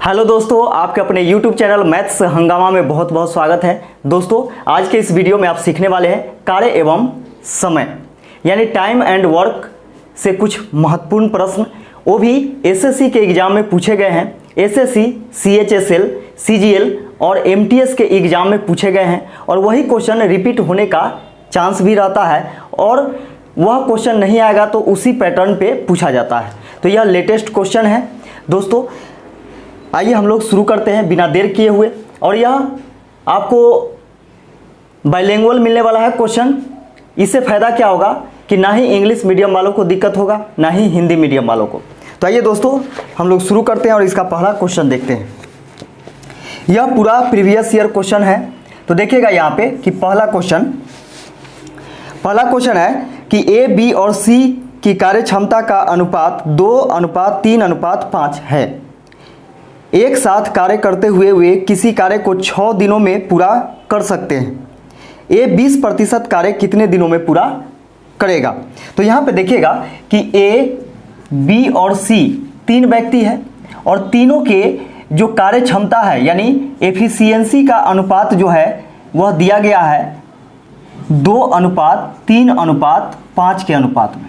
Hello दोस्तों, आपके अपने YouTube चैनल मैथ्स हंगामा में बहुत बहुत स्वागत है। दोस्तों, आज के इस वीडियो में आप सीखने वाले हैं कार्य एवं समय यानी टाइम एंड वर्क से कुछ महत्वपूर्ण प्रश्न, वो भी एसएससी के एग्जाम में पूछे गए हैं। एसएससी, सीएचएसएल, सीजीएल और एमटीएस के एग्जाम में पूछे गए हैं और वही क्वेश्चन रिपीट होने का चांस भी रहता है और वह क्वेश्चन नहीं आएगा तो उसी पैटर्न पे पूछा जाता है। तो यह लेटेस्ट क्वेश्चन है। दोस्तों, आइए हम लोग शुरू करते हैं बिना देर किए हुए। और यह आपको बाइलिंगुअल मिलने वाला है क्वेश्चन। इससे फ़ायदा क्या होगा कि ना ही इंग्लिश मीडियम वालों को दिक्कत होगा, ना ही हिंदी मीडियम वालों को। तो आइए दोस्तों, हम लोग शुरू करते हैं और इसका पहला क्वेश्चन देखते हैं। यह पूरा प्रीवियस ईयर क्वेश्चन है। तो देखिएगा यहाँ पे कि पहला क्वेश्चन है कि ए, बी और सी की कार्य क्षमता का अनुपात 2:3:5 है। एक साथ कार्य करते हुए वे किसी कार्य को 6 दिनों में पूरा कर सकते हैं। ए 20% कार्य कितने दिनों में पूरा करेगा? तो यहाँ पे देखिएगा कि ए, बी और सी तीन व्यक्ति है और तीनों के जो कार्य क्षमता है यानी एफिशिएंसी का अनुपात जो है वह दिया गया है 2:3:5 के अनुपात में।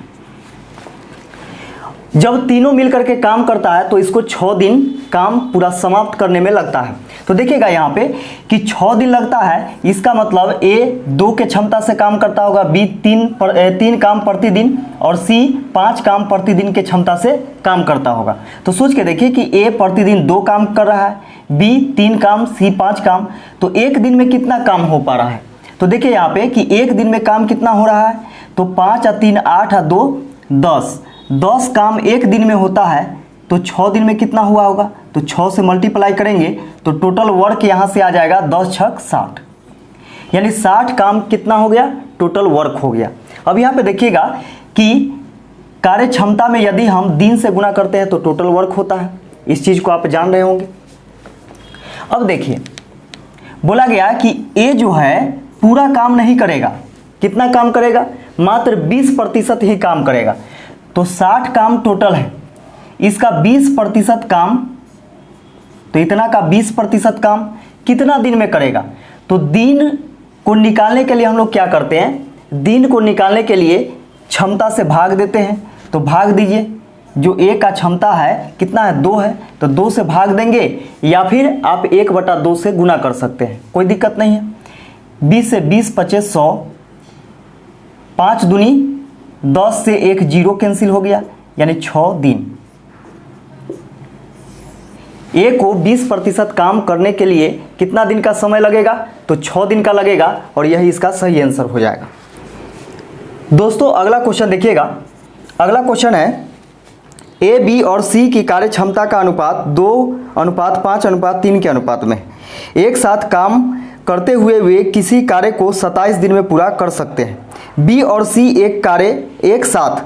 जब तीनों मिलकर के काम करता है तो इसको 6 दिन काम पूरा समाप्त करने में लगता है। तो देखिएगा यहाँ पे कि 6 दिन लगता है, इसका मतलब ए 2 के क्षमता से काम करता होगा, बी 3 काम प्रतिदिन और सी 5 काम प्रतिदिन के क्षमता से काम करता होगा। तो सोच के देखिए कि ए प्रतिदिन 2 काम कर रहा है, बी 3 काम, सी 5 काम। तो एक दिन में कितना काम हो पा रहा है? तो देखिए यहाँ पे कि एक दिन में काम कितना हो रहा है, तो 5 और 3 8 और 2 10 काम एक दिन में होता है। तो 6 दिन में कितना हुआ होगा? तो 6 से मल्टीप्लाई करेंगे तो टोटल वर्क यहाँ से आ जाएगा 10 छक 60, यानी 60 काम कितना हो गया? टोटल वर्क हो गया। अब यहाँ पे देखिएगा कि कार्य क्षमता में यदि हम दिन से गुना करते हैं तो टोटल वर्क होता है। इस चीज़ को आप जान रहे होंगे। अब देखिए, बोला गया कि ए जो है पूरा काम नहीं करेगा। कितना काम करेगा? मात्र 20% ही काम करेगा। तो 60 काम टोटल है, इसका 20% काम, तो इतना का 20% काम कितना दिन में करेगा? तो दिन को निकालने के लिए हम लोग क्या करते हैं? दिन को निकालने के लिए क्षमता से भाग देते हैं। तो भाग दीजिए, जो ए का क्षमता है कितना है? 2 है, तो 2 से भाग देंगे या फिर आप 1/2 से गुना कर सकते हैं, कोई दिक्कत नहीं है। 20 से 20 25 100, 5 दूनी 10 से 1 0 कैंसिल हो गया, यानी 6 दिन। ए को 20% काम करने के लिए कितना दिन का समय लगेगा? तो 6 दिन का लगेगा और यही इसका सही आंसर हो जाएगा। दोस्तों, अगला क्वेश्चन देखिएगा। अगला क्वेश्चन है ए, बी और सी की कार्य क्षमता का अनुपात 2:5:3 के अनुपात में। एक साथ काम करते हुए वे किसी कार्य को 27 दिन में पूरा कर सकते हैं। बी और सी एक कार्य एक साथ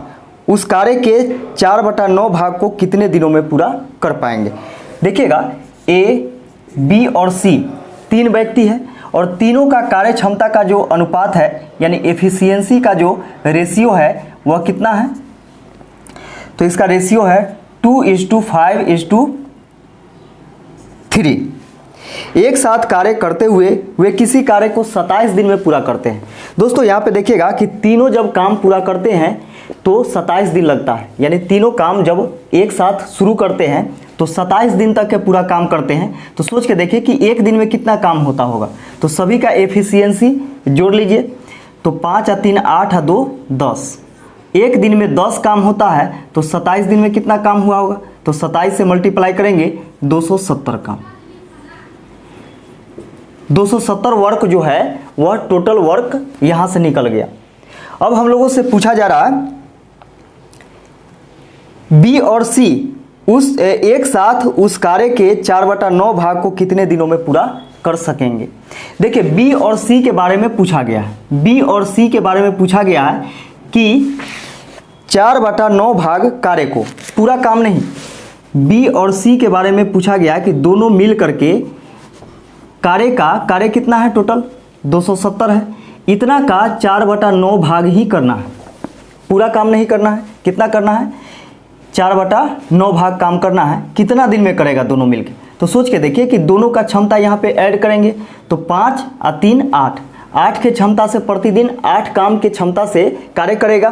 उस कार्य के 4/9 भाग को कितने दिनों में पूरा कर पाएंगे? देखिएगा, ए, बी और सी तीन व्यक्ति है और तीनों का कार्य क्षमता का जो अनुपात है यानी एफिशिएंसी का जो रेशियो है वह कितना है? तो इसका रेशियो है 2:5:3। एक साथ कार्य करते हुए वे किसी कार्य को 27 दिन में पूरा करते हैं। दोस्तों, यहाँ पे देखिएगा कि तीनों जब काम पूरा करते हैं तो 27 दिन लगता है, यानी तीनों काम जब एक साथ शुरू करते हैं तो 27 दिन तक के पूरा काम करते हैं। तो सोच के देखिए कि एक दिन में कितना काम होता होगा। तो सभी का एफिशिएंसी जोड़ लीजिए, तो 5 और 3 8 और 2 10, एक दिन में 10 काम होता है। तो 27 दिन में कितना काम हुआ होगा? तो 27 से मल्टीप्लाई करेंगे 270 काम। 270 वर्क जो है वह टोटल वर्क यहां से निकल गया। अब हम लोगों से पूछा जा रहा है बी और सी एक साथ उस कार्य के 4/9 भाग को कितने दिनों में पूरा कर सकेंगे? देखिए, बी और सी के बारे में पूछा गया है। बी और सी के बारे में पूछा गया है कि 4/9 भाग कार्य को, पूरा काम नहीं। बी और सी के बारे में पूछा गया है कि दोनों मिल करके कार्य कितना है? टोटल 270 है। इतना का 4/9 भाग ही करना है, पूरा काम नहीं करना है। कितना करना है? 4/9 भाग काम करना है। कितना दिन में करेगा दोनों मिलके? तो सोच के देखिए कि दोनों का क्षमता यहाँ पे ऐड करेंगे तो 5 और 3 8, 8 के क्षमता से प्रतिदिन 8 काम के क्षमता से कार्य करेगा,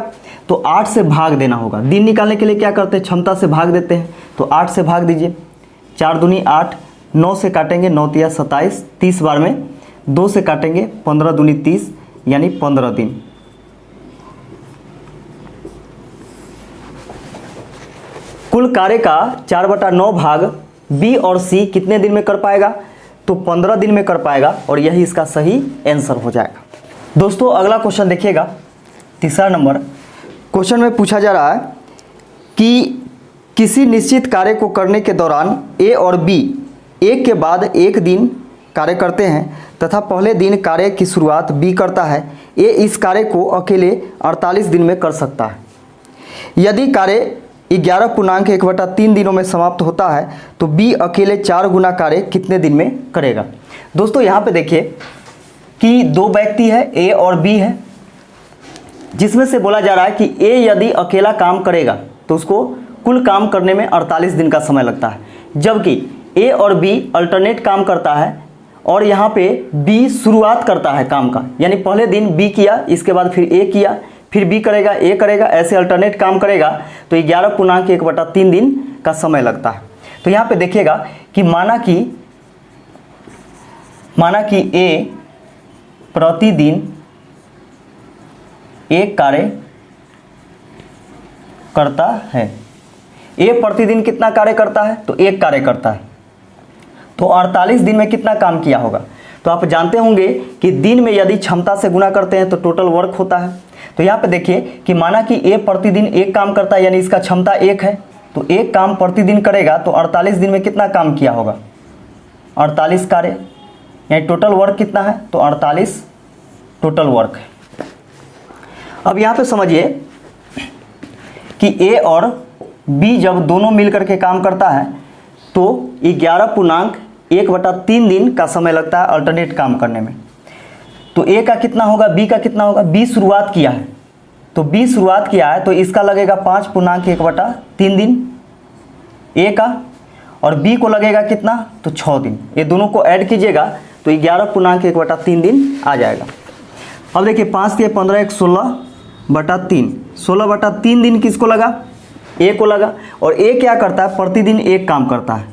तो 8 से भाग देना होगा। दिन निकालने के लिए क्या करते हैं, क्षमता से भाग देते हैं, तो 8 से भाग दीजिए। 4 दूनी 8, 9 से काटेंगे 9 तिया 27, 30 बार में 2 से काटेंगे 15 दूनी 30, यानी 15 दिन। कुल कार्य का 4/9 भाग बी और सी कितने दिन में कर पाएगा, तो 15 दिन में कर पाएगा, और यही इसका सही आंसर हो जाएगा। दोस्तों अगला क्वेश्चन देखिएगा, तीसरा नंबर क्वेश्चन में पूछा जा रहा है कि किसी निश्चित कार्य को करने के दौरान ए और बी एक के बाद एक दिन कार्य करते हैं तथा पहले दिन कार्य की शुरुआत बी करता है। ए इस कार्य को अकेले 48 दिन में कर सकता है। यदि कार्य 11.1/3 दिनों में समाप्त होता है तो बी अकेले 4 गुना कार्य कितने दिन में करेगा। दोस्तों यहाँ पे देखिए कि दो व्यक्ति है, ए और बी है, जिसमें से बोला जा रहा है कि ए यदि अकेला काम करेगा तो उसको कुल काम करने में 48 दिन का समय लगता है, जबकि ए और बी अल्टरनेट काम करता है और यहाँ पे बी शुरुआत करता है काम का, यानी पहले दिन बी किया, इसके बाद फिर ए किया, फिर बी करेगा, ए करेगा, ऐसे अल्टरनेट काम करेगा, तो 11.1/3 दिन का समय लगता है। तो यहाँ पे देखिएगा कि माना कि ए प्रतिदिन एक कार्य करता है। ए प्रतिदिन कितना कार्य करता है, तो एक कार्य करता है, तो 48 दिन में कितना काम किया होगा। तो आप जानते होंगे कि दिन में यदि क्षमता से गुना करते हैं तो टोटल वर्क होता है। तो यहाँ पे देखिए कि माना कि ए प्रतिदिन एक काम करता है, यानी इसका क्षमता 1 है, तो एक काम प्रतिदिन करेगा तो 48 दिन में कितना काम किया होगा, 48 कार्य, यानी टोटल वर्क कितना है, तो 48 टोटल वर्क है। अब यहाँ पे समझिए कि ए और बी जब दोनों मिलकर के काम करता है तो 11.1/3 दिन का समय लगता है अल्टरनेट काम करने में। तो ए का कितना होगा, बी का कितना होगा, बी शुरुआत किया है, तो बी शुरुआत किया है तो इसका लगेगा 5.1/3 दिन ए का, और बी को लगेगा कितना, तो 6 दिन। ये दोनों को ऐड कीजिएगा तो 11.1/3 दिन आ जाएगा। अब देखिए 5 से 15 1 16/3, 16/3 दिन किसको लगा, ए को लगा, और ए क्या करता है, प्रतिदिन एक काम करता है,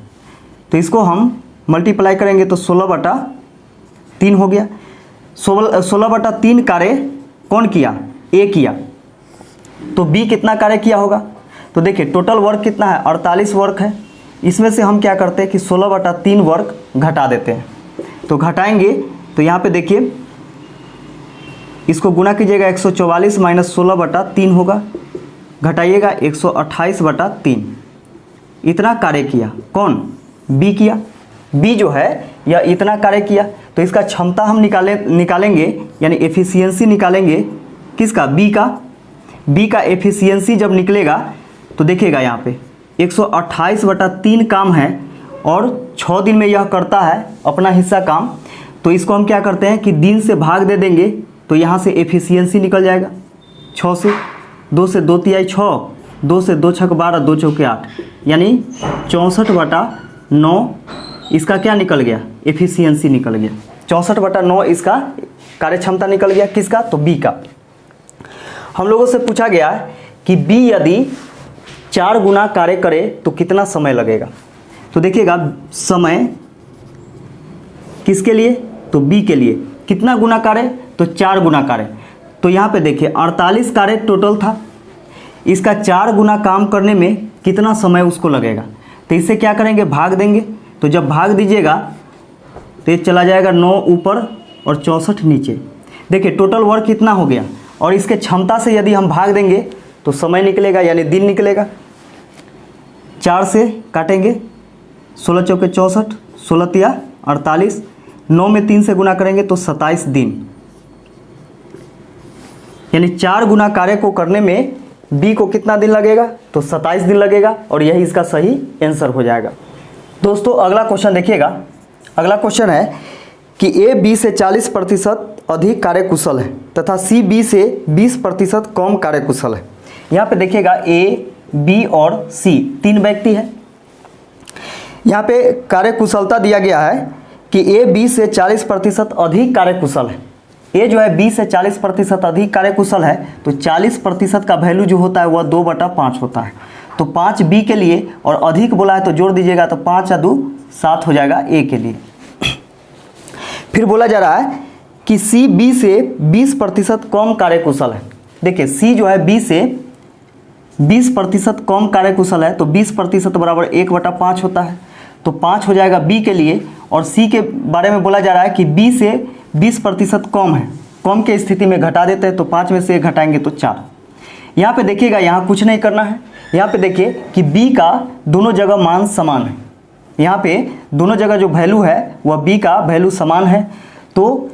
तो इसको हम मल्टीप्लाई करेंगे तो 16/3 हो गया। 16/3 कार्य कौन किया, ए किया, तो बी कितना कार्य किया होगा, तो देखिए टोटल वर्क कितना है, 48 वर्क है, इसमें से हम क्या करते हैं कि 16/3 वर्क घटा देते हैं। तो घटाएंगे तो यहाँ पे देखिए इसको गुना कीजिएगा, 144 - 16/3 होगा, घटाइएगा 128/3। इतना कार्य किया कौन, बी किया, बी जो है यह इतना कार्य किया, तो इसका क्षमता हम निकालेंगे, यानी एफिशिएंसी निकालेंगे किसका, बी का एफिशिएंसी जब निकलेगा तो देखिएगा यहाँ पे 128/3 काम है और 6 दिन में यह करता है अपना हिस्सा काम, तो इसको हम क्या करते हैं कि दिन से भाग दे देंगे, तो यहाँ से एफिशिएंसी निकल जाएगा 6 से, 2 से 2 तिहाई 6, 2 से 2 छक 12, 2 चौके 8, यानी 64/9 इसका क्या निकल गया, एफिशिएंसी निकल गया। 64/9 इसका कार्य क्षमता निकल गया, किसका, तो बी का। हम लोगों से पूछा गया कि बी यदि 4 गुना कार्य करे तो कितना समय लगेगा। तो देखिएगा समय किसके लिए, तो बी के लिए, कितना गुना कार्य, तो 4 गुना कार्य। तो यहाँ पे देखिए 48 कार्य टोटल था, इसका 4 गुना काम करने में कितना समय उसको लगेगा, तो इससे क्या करेंगे, भाग देंगे। तो जब भाग दीजिएगा तो ये चला जाएगा 9 ऊपर और 64 नीचे। देखिए टोटल वर्क कितना हो गया, और इसके क्षमता से यदि हम भाग देंगे तो समय निकलेगा, यानी दिन निकलेगा। 4 से काटेंगे, 16 चौके 64, 16 तिया 48, 9 में 3 से गुना करेंगे तो 27 दिन, यानी 4 गुना कार्य को करने में बी को कितना दिन लगेगा, तो 27 दिन लगेगा, और यही इसका सही आंसर हो जाएगा। दोस्तों अगला क्वेश्चन देखिएगा, अगला क्वेश्चन है कि ए बी से 40% अधिक कार्यकुशल है तथा सी बी से 20% कम कार्यकुशल है। यहाँ पे देखिएगा ए बी और सी 3 व्यक्ति है। यहाँ पे कार्यकुशलता दिया गया है कि ए 20 से 40% अधिक कार्यकुशल है। ए जो है 20 से 40% अधिक कार्यकुशल है, तो 40% का वैल्यू जो होता है वह 2/5 होता है। तो 5 बी के लिए और अधिक बोला है तो जोड़ दीजिएगा, तो 5 या 2 7 हो जाएगा ए के लिए। फिर बोला जा रहा है कि सी बी से 20% कम कार्यकुशल है। देखिए सी जो है बी से 20% कम कार्यकुशल है, तो 20% बराबर 1/5 होता है, तो 5 हो जाएगा बी के लिए। और सी के बारे में बोला जा रहा है कि बी से 20% कम है, कम के स्थिति में घटा देते हैं, तो 5 में से 1 घटाएंगे तो 4। यहाँ पे देखिएगा, यहाँ कुछ नहीं करना है। यहाँ पे देखिए कि बी का दोनों जगह मान समान है। यहाँ पे दोनों जगह जो वैल्यू है वह बी का वैल्यू समान है, तो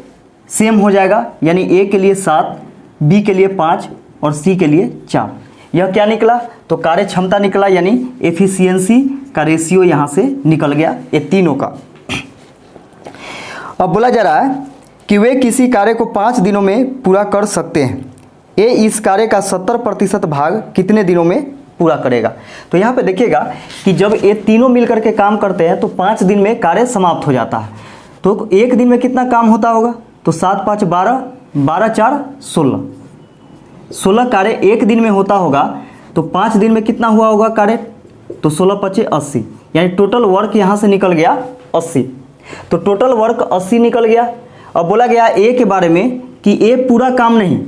सेम हो जाएगा। यानी ए के लिए 7, बी के लिए 5 और सी के लिए 4। यह क्या निकला? तो कार्य क्षमता निकला, यानी एफिशिएंसी का रेशियो यहाँ से निकल गया ये तीनों का। अब बोला जा रहा है कि वे किसी कार्य को 5 दिनों में पूरा कर सकते हैं। ए इस कार्य का 70% भाग कितने दिनों में पूरा करेगा? तो यहाँ पे देखिएगा कि जब ये तीनों मिलकर के काम करते हैं तो 5 दिन में कार्य समाप्त हो जाता है। तो एक दिन में कितना काम होता होगा? तो 7 5 12, 12 4 16, 16 कार्य एक दिन में होता होगा। तो 5 दिन में कितना हुआ होगा कार्य? तो 16 5 80, यानी टोटल वर्क यहाँ से निकल गया 80। तो टोटल वर्क 80 निकल गया। अब बोला गया ए के बारे में कि ए पूरा काम नहीं,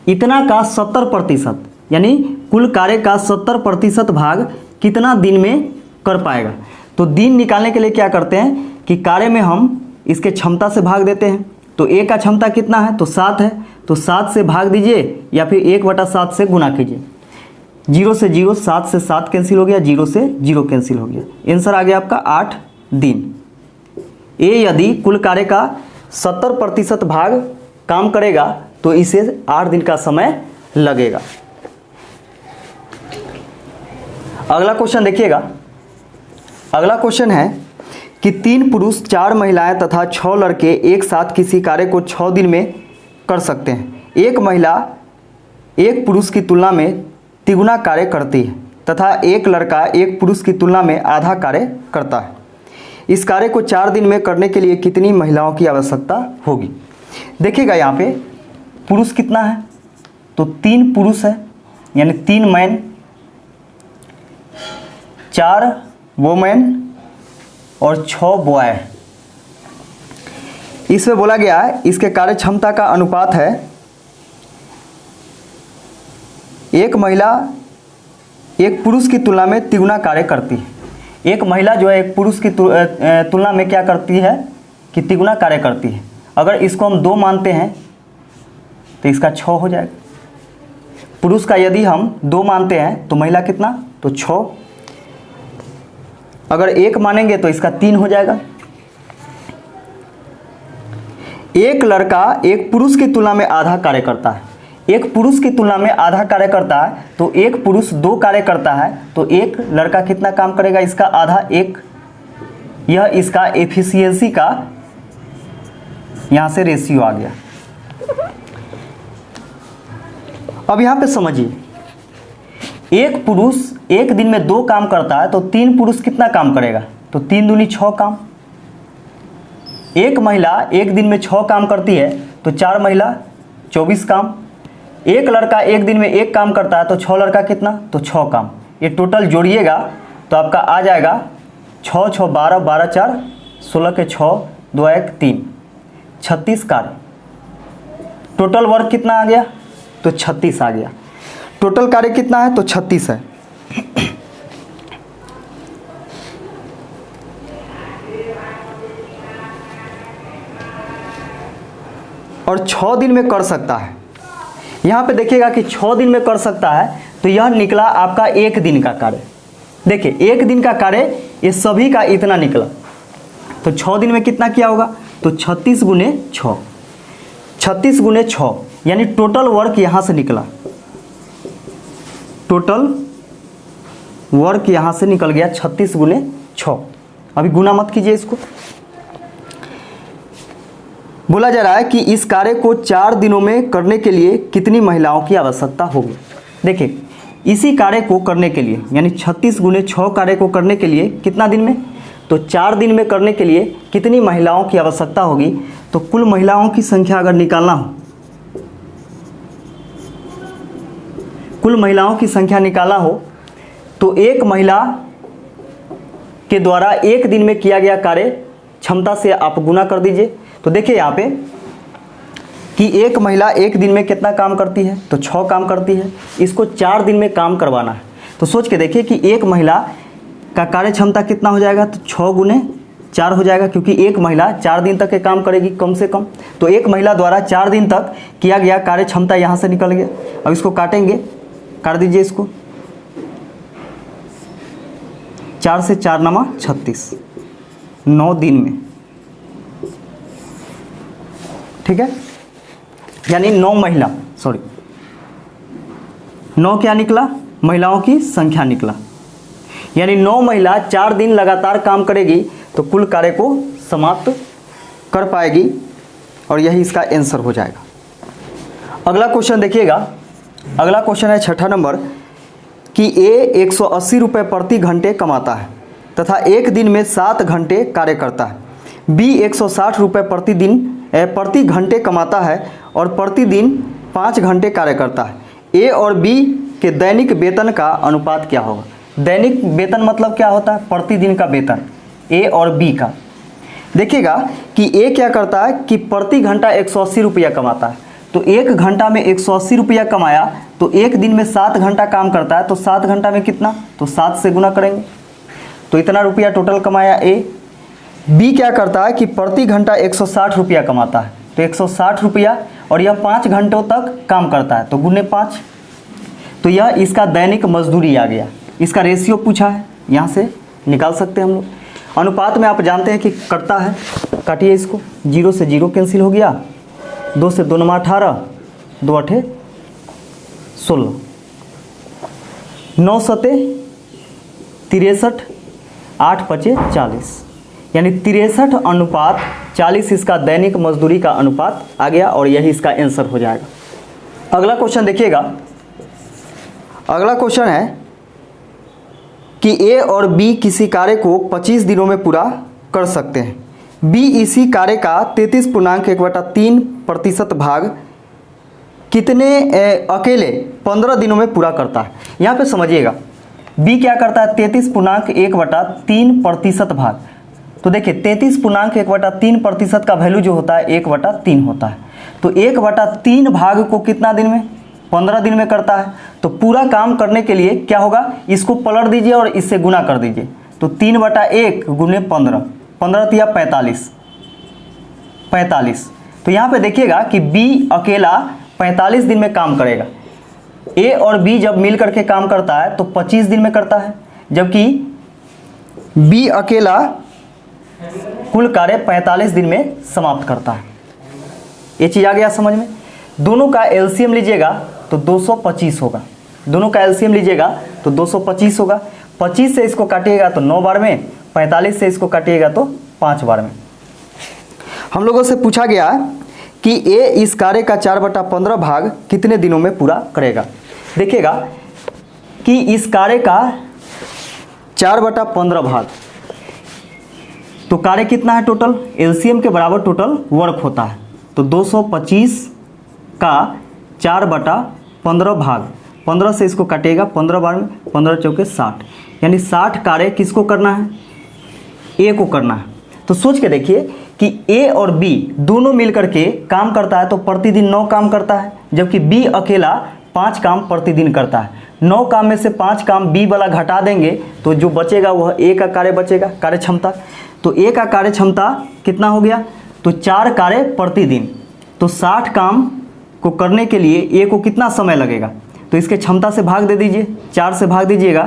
इतना का 70%, यानी कुल कार्य का 70% भाग कितना दिन में कर पाएगा। तो दिन निकालने के लिए क्या करते हैं कि कार्य में हम इसके क्षमता से भाग देते हैं। तो ए का क्षमता कितना है? तो 7 है, तो 7 से भाग दीजिए या फिर 1/7 से गुना कीजिए। 0 से 0, 7 से 7 कैंसिल हो गया, 0 से 0 कैंसिल हो गया। आंसर आ गया आपका 8 दिन। ए यदि कुल कार्य का 70% भाग काम करेगा तो इसे 8 दिन का समय लगेगा। अगला क्वेश्चन देखिएगा। अगला क्वेश्चन है कि 3 पुरुष 4 महिलाएं तथा 6 लड़के एक साथ किसी कार्य को 6 दिन में कर सकते हैं। एक महिला एक पुरुष की तुलना में तिगुना कार्य करती है तथा एक लड़का एक पुरुष की तुलना में आधा कार्य करता है। इस कार्य को 4 दिन में करने के लिए कितनी महिलाओं की आवश्यकता होगी? देखिएगा यहाँ पे पुरुष कितना है? तो 3 पुरुष है, यानी 3 मैन, 4 वोमेन और 6 बॉय। इसमें बोला गया है इसके कार्य क्षमता का अनुपात है, एक महिला एक पुरुष की तुलना में तिगुना कार्य करती है। एक महिला जो है एक पुरुष की तुलना में क्या करती है कि तिगुना कार्य करती है। अगर इसको हम 2 मानते हैं तो इसका 6 हो जाएगा। पुरुष का यदि हम 2 मानते हैं तो महिला कितना? तो 6। अगर 1 मानेंगे तो इसका 3 हो जाएगा। एक लड़का एक पुरुष की तुलना में आधा कार्य करता है। एक पुरुष की तुलना में आधा कार्य करता है, तो एक पुरुष 2 कार्य करता है, तो एक लड़का कितना काम करेगा? इसका आधा 1। यह इसका एफिशिएंसी का यहां से रेशियो आ गया। अब यहां पे समझिए, एक पुरुष एक दिन में 2 काम करता है, तो 3 पुरुष कितना काम करेगा? तो 3 दूनी 6 काम। एक महिला एक दिन में 6 काम करती है, तो 4 महिला 24 काम। एक लड़का एक दिन में 1 काम करता है, तो 6 लड़का कितना? तो 6 काम। ये टोटल जोड़िएगा तो आपका आ जाएगा 6 6 12, 12 4 16 के 6 2 1 3, 36 कार्य। टोटल वर्क कितना आ गया? तो 36 आ गया। टोटल कार्य कितना है? तो 36 है। और 6 दिन में कर सकता है। यहाँ पे देखिएगा कि 6 दिन में कर सकता है, तो यह निकला आपका 1 दिन का कार्य। देखिए 1 दिन का कार्य ये सभी का इतना निकला, तो 6 दिन में कितना किया होगा? तो 36 गुने 6, 36 गुने 6, यानी टोटल वर्क यहाँ से निकला। टोटल वर्क यहाँ से निकल गया 36 गुने 6। अभी गुना मत कीजिए इसको। बोला जा रहा है कि इस कार्य को 4 दिनों में करने के लिए कितनी महिलाओं की आवश्यकता होगी? देखिए इसी कार्य को करने के लिए, यानी 36 गुने 6 कार्य को करने के लिए कितना दिन में? तो 4 दिन में करने के लिए कितनी महिलाओं की आवश्यकता होगी? तो कुल महिलाओं की संख्या अगर निकालना हो, कुल महिलाओं की संख्या निकालना हो तो एक महिला के द्वारा एक दिन में किया गया कार्य क्षमता से आप गुना कर दीजिए। तो देखिए यहाँ पे कि एक महिला एक दिन में कितना काम करती है? तो 6 काम करती है। इसको 4 दिन में काम करवाना है। तो सोच के देखिए कि एक महिला का कार्य क्षमता कितना हो जाएगा? तो 6 गुने 4 हो जाएगा, क्योंकि एक महिला 4 दिन तक के काम करेगी कम से कम। तो एक महिला द्वारा 4 दिन तक किया गया कार्य क्षमता यहाँ से निकल गया। अब इसको काटेंगे, काट दीजिए इसको। 4 से 4 नमा 36, 9 दिन में, ठीक है। यानी 9 महिला, 9 क्या निकला? महिलाओं की संख्या निकला। यानी 9 महिला 4 दिन लगातार काम करेगी तो कुल कार्य को समाप्त कर पाएगी, और यही इसका आंसर हो जाएगा। अगला क्वेश्चन देखिएगा। अगला क्वेश्चन है 6ठा नंबर कि ए 180 रुपये प्रति घंटे कमाता है तथा एक दिन में 7 घंटे कार्य करता है। बी 160 रुपये प्रति घंटे कमाता है और प्रतिदिन 5 घंटे कार्य करता है। ए और बी के दैनिक वेतन का अनुपात क्या होगा? दैनिक वेतन मतलब क्या होता है? प्रतिदिन का वेतन, ए और बी का। देखिएगा कि ए क्या करता है कि प्रति घंटा 180 रुपया कमाता है। तो 1 घंटा में 180 रुपया कमाया तो एक दिन में 7 घंटा काम करता है। तो 7 घंटा में कितना? तो 7 से गुना करेंगे तो इतना रुपया टोटल कमाया ए। बी क्या करता है कि प्रति घंटा 160 रुपया कमाता है। तो 160 रुपया और यह 5 घंटों तक काम करता है तो गुने 5। तो यह इसका दैनिक मजदूरी आ गया। इसका रेशियो पूछा है, यहाँ से निकाल सकते हैं हम लोग। अनुपात में आप जानते हैं कि कटता है, काटिए इसको। 0 से 0 कैंसिल हो गया, 2 से 2 नमा 18, 2 8 16, 9 7 63, 8 5 40, यानी 63 अनुपात 40 इसका दैनिक मजदूरी का अनुपात आ गया, और यही इसका आंसर हो जाएगा। अगला क्वेश्चन देखिएगा। अगला क्वेश्चन है कि ए और बी किसी कार्य को 25 दिनों में पूरा कर सकते हैं। बी इसी कार्य का 33.1/3% भाग कितने अकेले 15 दिनों में पूरा करता है। यहाँ पे समझिएगा, बी क्या करता है? 33.1/3% भाग। तो देखिए 33.1/3% का वैल्यू जो होता है 1/3 होता है। तो 1/3 भाग को कितना दिन में? 15 दिन में करता है। तो पूरा काम करने के लिए क्या होगा? इसको पलट दीजिए और इससे गुना कर दीजिए। तो 3/1 गुने 15, 15 तिया 45। तो यहाँ पे देखिएगा कि बी अकेला 45 दिन में काम करेगा। ए और बी जब मिल करके काम करता है तो 25 दिन में करता है, जबकि बी अकेला कुल कार्य 45 दिन में समाप्त करता है। ये चीज़ आ गया समझ में? दोनों का एलसीएम लीजिएगा तो 225 होगा। दोनों का एलसीएम लीजिएगा तो 225 होगा। 25 से इसको काटिएगा तो 9 बार में, 45 से इसको काटिएगा तो 5 बार में। हम लोगों से पूछा गया कि ए इस कार्य का 4/15 भाग कितने दिनों में पूरा करेगा। देखिएगा कि इस कार्य का 4/15 भाग, तो कार्य कितना है टोटल? एलसीएम के बराबर टोटल वर्क होता है। तो 225 का 4/15 भाग, 15 से इसको काटिएगा 15 बार में, 15 चौके 60, यानी 60 कार्य किसको करना है? ए को करना है। तो सोच के देखिए कि ए और बी दोनों मिलकर के काम करता है तो प्रतिदिन 9 काम करता है, जबकि बी अकेला 5 काम प्रतिदिन करता है। 9 काम में से 5 काम बी वाला घटा देंगे तो जो बचेगा वह ए का कार्य बचेगा, कार्य क्षमता। तो ए का कार्य क्षमता कितना हो गया? तो 4 कार्य प्रतिदिन। तो 60 काम को करने के लिए ए को कितना समय लगेगा? तो इसके क्षमता से भाग दे दीजिए, 4 से भाग दीजिएगा,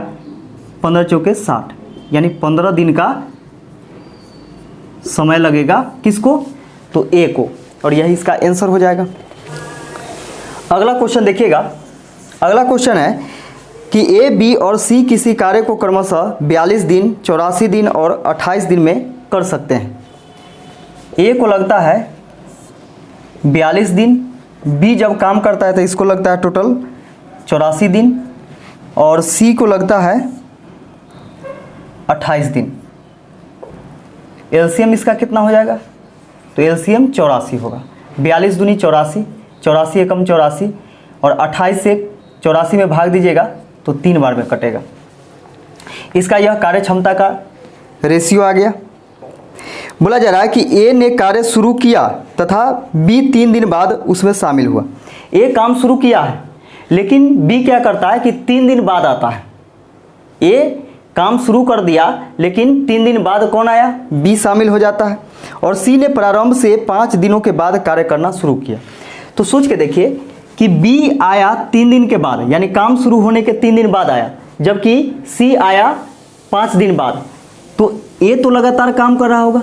15 चौके 60, यानी 15 दिन का समय लगेगा। किसको? तो ए को, और यही इसका आंसर हो जाएगा। अगला क्वेश्चन देखिएगा। अगला क्वेश्चन है कि ए, बी और सी किसी कार्य को क्रमशः 42 दिन, 84 दिन और 28 दिन में कर सकते हैं। ए को लगता है 42 दिन, बी जब काम करता है तो इसको लगता है टोटल 84 दिन, और सी को लगता है 28 दिन। एलसीएम इसका कितना हो जाएगा, तो एलसीएम 84 होगा। 42 दूनी 84, 84 एकम 84, और 28 से 84 में भाग दीजिएगा तो 3 बार में कटेगा। इसका यह कार्य क्षमता का रेशियो आ गया। बोला जा रहा है कि ए ने कार्य शुरू किया तथा बी 3 दिन बाद उसमें शामिल हुआ। ए काम शुरू किया है लेकिन बी क्या करता है कि 3 दिन बाद आता है। ए काम शुरू कर दिया लेकिन 3 दिन बाद कौन आया, बी शामिल हो जाता है। और सी ने प्रारंभ से 5 दिनों के बाद कार्य करना शुरू किया। तो सोच के देखिए कि बी आया 3 दिन के बाद, यानी काम शुरू होने के 3 दिन बाद आया, जबकि सी आया 5 दिन बाद। तो ए तो लगातार काम कर रहा होगा,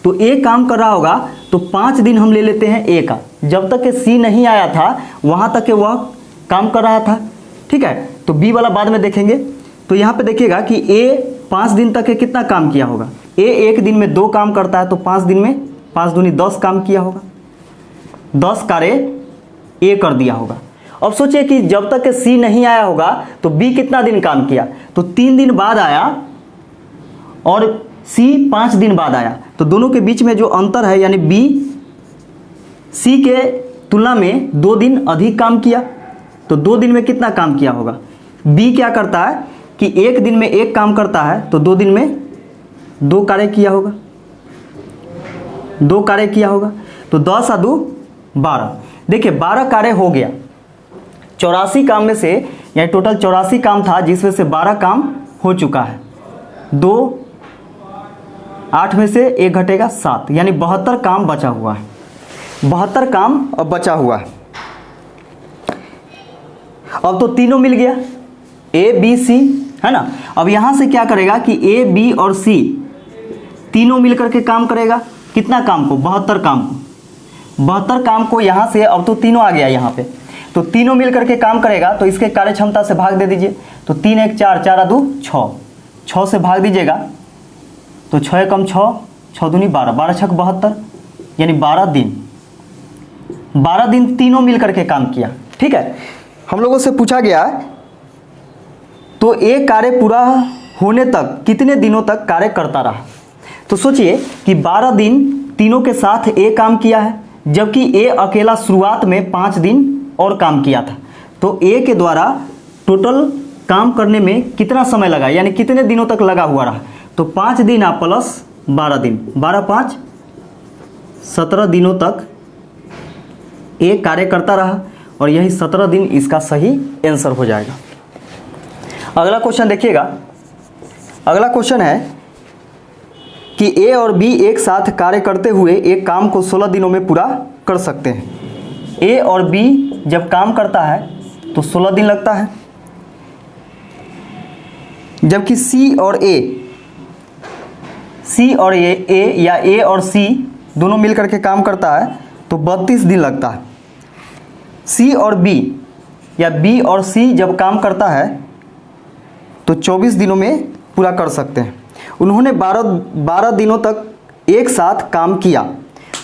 तो ए काम कर रहा होगा तो 5 दिन हम ले लेते हैं ए का। जब तक कि सी नहीं आया था वहाँ तक के वह काम कर रहा था, ठीक है। तो बी वाला बाद में देखेंगे। तो यहाँ पे देखिएगा कि ए 5 दिन तक के कितना काम किया होगा। ए एक दिन में 2 काम करता है तो 5 दिन में 5 दूनी 10 काम किया होगा, 10 कार्य ए कर दिया होगा। अब सोचिए कि जब तक के सी नहीं आया होगा तो बी कितना दिन काम किया, तो 3 दिन बाद आया और सी 5 दिन बाद आया। तो दोनों के बीच में जो अंतर है, यानी बी सी के तुलना में 2 दिन अधिक काम किया। तो 2 दिन में कितना काम किया होगा, बी क्या करता है कि एक दिन में 1 काम करता है तो 2 दिन में 2 कार्य किया होगा, 2 कार्य किया होगा। तो 10 और 2 12। देखिए 12 कार्य हो गया। 84 काम में से, यानी टोटल 84 काम था जिसमें से 12 काम हो चुका है। 2 8 में से 1 घटेगा 7, यानी 72 काम बचा हुआ है। 72 काम अब बचा हुआ है। अब तो तीनों मिल गया, ए बी सी, है ना। अब यहां से क्या करेगा कि ए बी और सी तीनों मिलकर के काम करेगा। कितना काम को, 72 काम को। 72 काम को यहां से, अब तो तीनों आ गया यहां पे, तो तीनों मिलकर के काम करेगा। तो इसके कार्य क्षमता से भाग दे दीजिए। तो 3 1 4, 4 2 6, 6 से भाग दीजिएगा तो 6 एकम 6, 6 दूनी 12, 12 छक 72, यानी 12 दिन। 12 दिन तीनों मिलकर के काम किया, ठीक है। हम लोगों से पूछा गया तो एक कार्य पूरा होने तक कितने दिनों तक कार्य करता रहा। तो सोचिए कि 12 दिन तीनों के साथ ए काम किया है, जबकि ए अकेला शुरुआत में 5 दिन और काम किया था। तो ए के द्वारा टोटल काम करने में कितना समय लगा, यानी कितने दिनों तक लगा हुआ रहा। तो 5 दिन आप प्लस 12 दिन, 12 5 17 दिनों तक ए कार्य करता रहा, और यही 17 दिन इसका सही आंसर हो जाएगा। अगला क्वेश्चन देखिएगा। अगला क्वेश्चन है कि ए और बी एक साथ कार्य करते हुए एक काम को 16 दिनों में पूरा कर सकते हैं। ए और बी जब काम करता है तो 16 दिन लगता है, जबकि सी और ए या ए और सी दोनों मिलकर के काम करता है तो 32 दिन लगता है। सी और बी या बी और सी जब काम करता है तो 24 दिनों में पूरा कर सकते हैं। उन्होंने 12 दिनों तक एक साथ काम किया।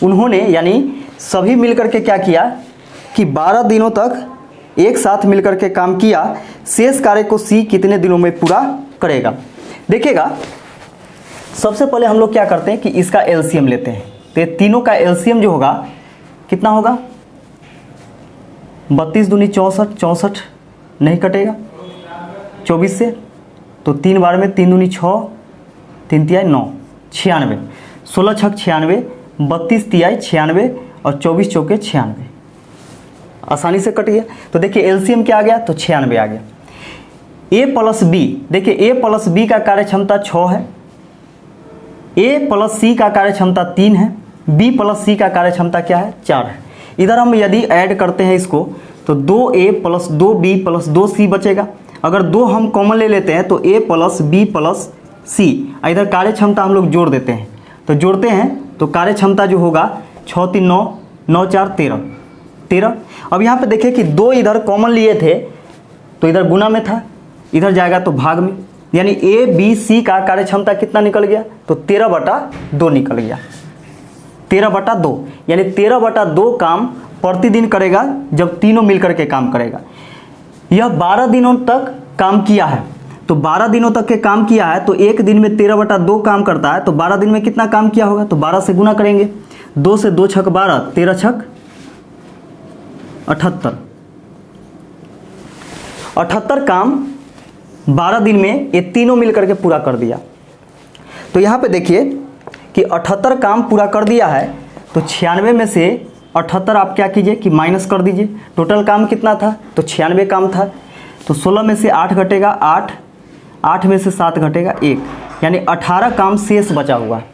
उन्होंने यानी सभी मिलकर के क्या किया कि 12 दिनों तक एक साथ मिलकर के काम किया। शेष कार्य को सी कितने दिनों में पूरा करेगा। देखिएगा, सबसे पहले हम लोग क्या करते हैं कि इसका एलसीएम लेते हैं। तो ये तीनों का एलसीएम जो होगा कितना होगा, 32 दूनी 64, 64 नहीं कटेगा 24 से, तो 3 बार में 3 दूनी 6, 3 तिहाई 9, 96, 16 छक 96, 32 तिहाई 96 और 24 चौके 96, आसानी से कट गया। तो देखिए एलसीएम क्या आ गया, तो 96 आ गया। ए प्लस बी, देखिए ए प्लस बी का कार्य क्षमता 6 है, ए प्लस सी का कार्य क्षमता 3 है, बी प्लस सी का कार्य क्षमता क्या है, 4 है। इधर हम यदि ऐड करते हैं इसको तो 2a plus 2b plus 2c बचेगा। अगर 2 हम कॉमन ले लेते हैं तो a plus b plus c, इधर कार्य क्षमता हम लोग जोड़ देते हैं। तो जोड़ते हैं तो कार्य क्षमता जो होगा 6 3 9, 9 4 13। अब यहाँ पे देखें कि 2 इधर कॉमन लिए थे तो इधर गुना में था, इधर जाएगा तो भाग में, यानी a b c का कार्य क्षमता कितना निकल गया, तो 13/2 निकल गया। 13/2 यानी 13/2 काम प्रतिदिन करेगा जब तीनों मिलकर के काम करेगा। यह 12 दिनों तक काम किया है तो 12 दिनों तक के काम किया है तो एक दिन में 13/2 काम करता है, तो 12 दिन में कितना काम किया होगा, तो 12 से गुना करेंगे, 2 से 2 छक 12, 13 छक 78, 78 काम 12 दिन में ये तीनों मिल करके पूरा कर दिया। तो यहाँ पे देखिए कि 78 काम पूरा कर दिया है, तो 96 में से 78 आप क्या कीजिए कि माइनस कर दीजिए। टोटल काम कितना था, तो 96 काम था, तो 16 में से 8 घटेगा 8, 8 में से 7 घटेगा 1, यानी 18 काम शेष बचा हुआ है।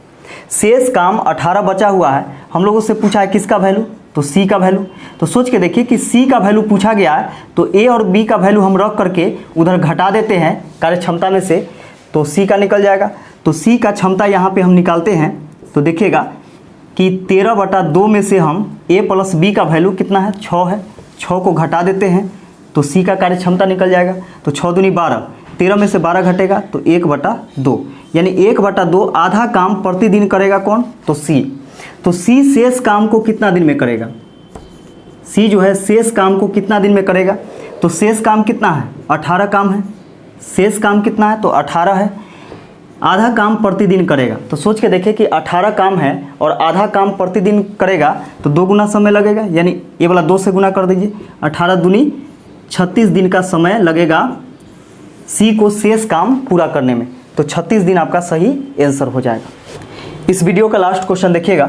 शेष काम 18 बचा हुआ है। हम लोगों से पूछा है किसका वैल्यू, तो सी का वैल्यू। तो सोच के देखिए कि सी का वैल्यू पूछा गया है, तो ए और बी का वैल्यू हम रख करके उधर घटा देते हैं कार्य क्षमता में से, तो सी का निकल जाएगा। तो सी का क्षमता यहाँ पे हम निकालते हैं, तो देखिएगा कि 13/2 में से हम ए प्लस बी का वैल्यू कितना है, 6 है, 6 को घटा देते हैं तो सी का कार्य क्षमता निकल जाएगा। तो 6 दूनी 12, 13 में से 12 घटेगा तो 1/2, यानी 1/2 आधा काम प्रतिदिन करेगा कौन, तो सी। तो सी शेष काम को कितना दिन में करेगा, सी जो है शेष काम को कितना दिन में करेगा, तो शेष काम कितना है, 18 काम है, शेष काम कितना है, तो 18 है, आधा काम प्रतिदिन करेगा। तो सोच के देखिए कि 18 काम है और आधा काम प्रतिदिन करेगा तो 2 गुना समय लगेगा, यानी ये वाला 2 से गुना कर दीजिए, 18 दूनी 36 दिन का समय लगेगा सी को शेष काम पूरा करने में। तो 36 दिन आपका सही आंसर हो जाएगा। इस वीडियो का लास्ट क्वेश्चन देखिएगा।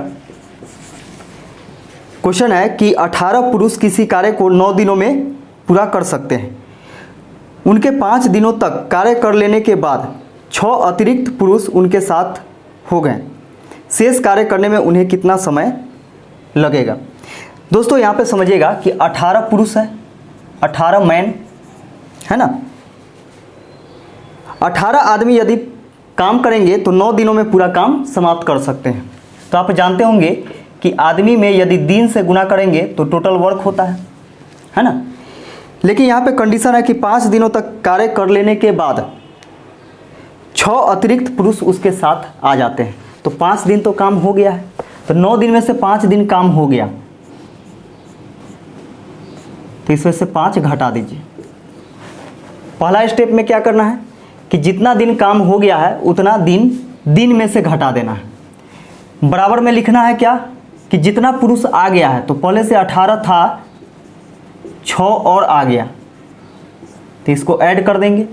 क्वेश्चन है कि 18 पुरुष किसी कार्य को 9 दिनों में पूरा कर सकते हैं। उनके 5 दिनों तक कार्य कर लेने के बाद 6 अतिरिक्त पुरुष उनके साथ हो गए। शेष कार्य करने में उन्हें कितना समय लगेगा। दोस्तों यहाँ पे समझिएगा कि 18 पुरुष है, 18 मैन है ना, 18 आदमी यदि काम करेंगे तो 9 दिनों में पूरा काम समाप्त कर सकते हैं। तो आप जानते होंगे कि आदमी में यदि दिन से गुना करेंगे तो टोटल वर्क होता है ना। लेकिन यहाँ पे कंडीशन है कि 5 दिनों तक कार्य कर लेने के बाद 6 अतिरिक्त पुरुष उसके साथ आ जाते हैं। तो 5 दिन तो काम हो गया है, तो 9 दिन में से 5 दिन काम हो गया, तो इसमें से 5 घटा दीजिए। पहला स्टेप में क्या करना है कि जितना दिन काम हो गया है उतना दिन में से घटा देना है। बराबर में लिखना है क्या कि जितना पुरुष आ गया है, तो पहले से 18 था, 6 और आ गया, तो इसको ऐड कर देंगे।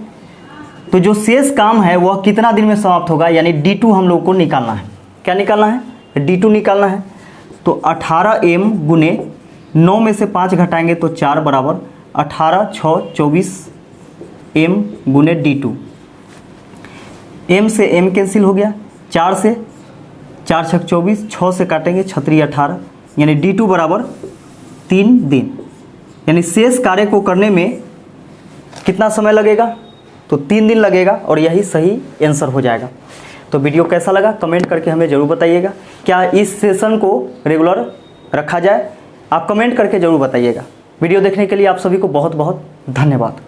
तो जो शेष काम है वह कितना दिन में समाप्त होगा, यानी D2 हम लोग को निकालना है। क्या निकालना है, D2 निकालना है। तो 18m गुने 9 में से 5 घटाएंगे तो 4 बराबर 18 6 24 m गुने D2। m से m कैंसिल हो गया, 4 से 4 छक 24, 6 से काटेंगे 6 18, यानी D2 बराबर 3 दिन। यानी शेष कार्य को करने में कितना समय लगेगा, तो 3 दिन लगेगा और यही सही आंसर हो जाएगा। तो वीडियो कैसा लगा कमेंट करके हमें ज़रूर बताइएगा। क्या इस सेशन को रेगुलर रखा जाए, आप कमेंट करके ज़रूर बताइएगा। वीडियो देखने के लिए आप सभी को बहुत बहुत धन्यवाद।